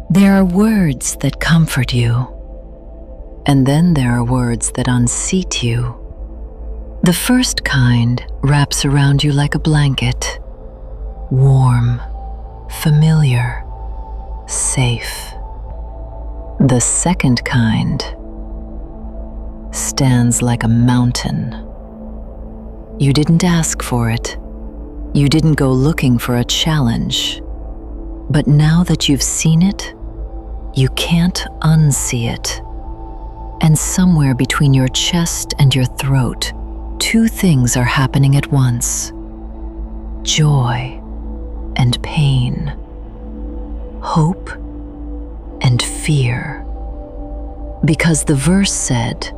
There are words that comfort you, and then there are words that unseat you. The first kind wraps around you like a blanket, warm, familiar, safe. The second kind stands like a mountain. You didn't ask for it. You didn't go looking for a challenge. But now that you've seen it, you can't unsee it. And somewhere between your chest and your throat, two things are happening at once: joy and pain, hope and fear. Because the verse said,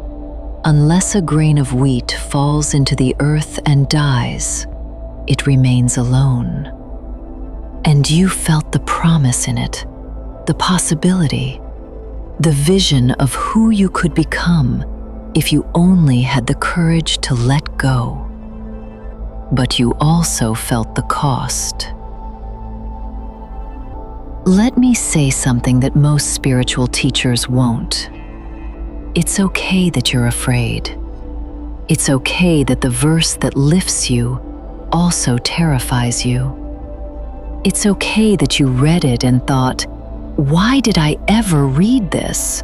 "Unless a grain of wheat falls into the earth and dies, it remains alone." And you felt the promise in it, the possibility, the vision of who you could become if you only had the courage to let go. But you also felt the cost. Let me say something that most spiritual teachers won't. It's okay that you're afraid. It's okay that the verse that lifts you also terrifies you. It's okay that you read it and thought, "Why did I ever read this?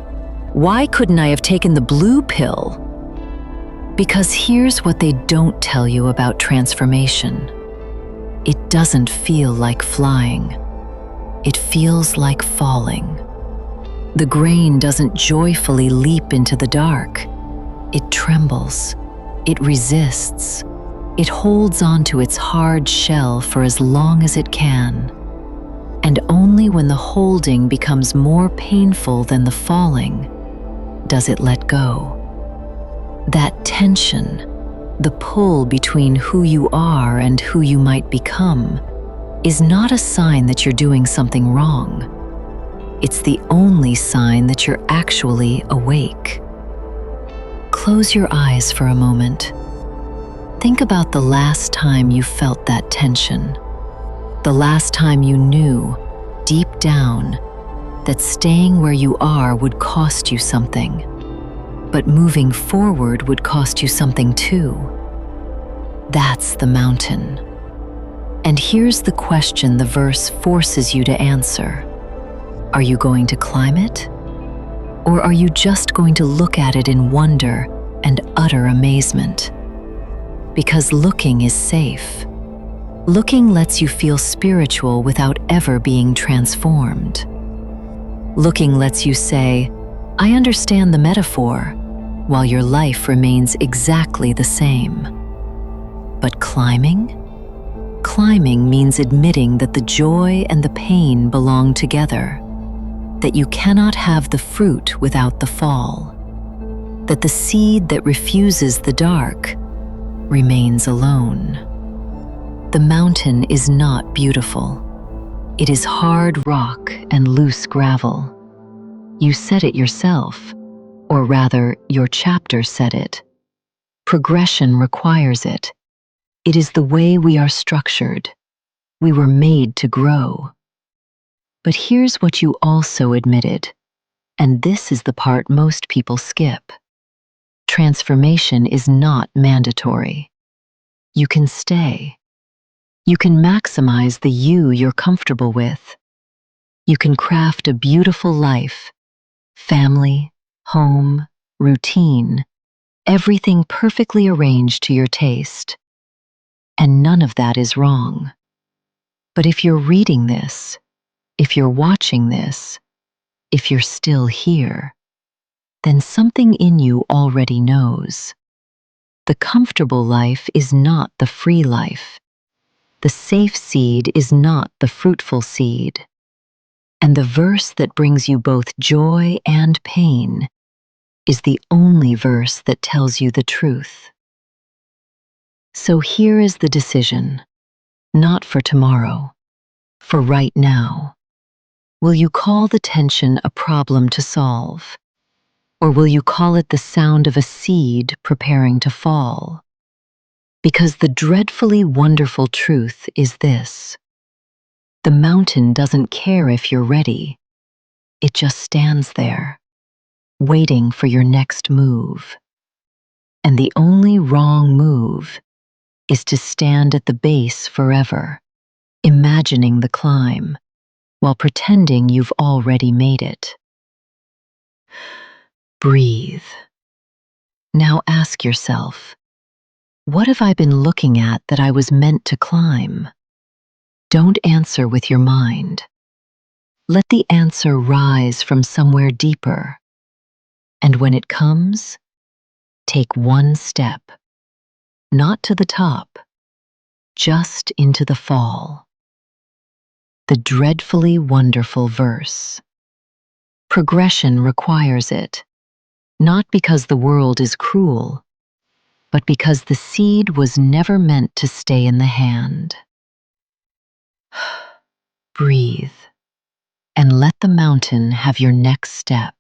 Why couldn't I have taken the blue pill?" Because here's what they don't tell you about transformation. It doesn't feel like flying. It feels like falling. The grain doesn't joyfully leap into the dark. It trembles. It resists. It holds onto its hard shell for as long as it can. And only when the holding becomes more painful than the falling does it let go. That tension, the pull between who you are and who you might become, is not a sign that you're doing something wrong. It's the only sign that you're actually awake. Close your eyes for a moment. Think about the last time you felt that tension. The last time you knew, deep down, that staying where you are would cost you something, but moving forward would cost you something too. That's the mountain. And here's the question the verse forces you to answer. Are you going to climb it? Or are you just going to look at it in wonder and utter amazement? Because looking is safe. Looking lets you feel spiritual without ever being transformed. Looking lets you say, "I understand the metaphor," while your life remains exactly the same. But climbing? Climbing means admitting that the joy and the pain belong together, that you cannot have the fruit without the fall, that the seed that refuses the dark remains alone. The mountain is not beautiful. It is hard rock and loose gravel. You said it yourself, or rather, your chapter said it. Progression requires it. It is the way we are structured. We were made to grow. But here's what you also admitted, and this is the part most people skip. Transformation is not mandatory. You can stay. You can maximize the you you're comfortable with. You can craft a beautiful life, family, home, routine, everything perfectly arranged to your taste. And none of that is wrong. But if you're reading this, if you're watching this, if you're still here, then something in you already knows. The comfortable life is not the free life. The safe seed is not the fruitful seed. And the verse that brings you both joy and pain is the only verse that tells you the truth. So here is the decision, not for tomorrow, for right now. Will you call the tension a problem to solve? Or will you call it the sound of a seed preparing to fall? Because the dreadfully wonderful truth is this: the mountain doesn't care if you're ready. It just stands there, waiting for your next move. And the only wrong move is to stand at the base forever, imagining the climb, while pretending you've already made it. Breathe. Now ask yourself, what have I been looking at that I was meant to climb? Don't answer with your mind. Let the answer rise from somewhere deeper. And when it comes, take one step, not to the top, just into the fall. The dreadfully wonderful verse. Progression requires it, not because the world is cruel, but because the seed was never meant to stay in the hand. Breathe, and let the mountain have your next step.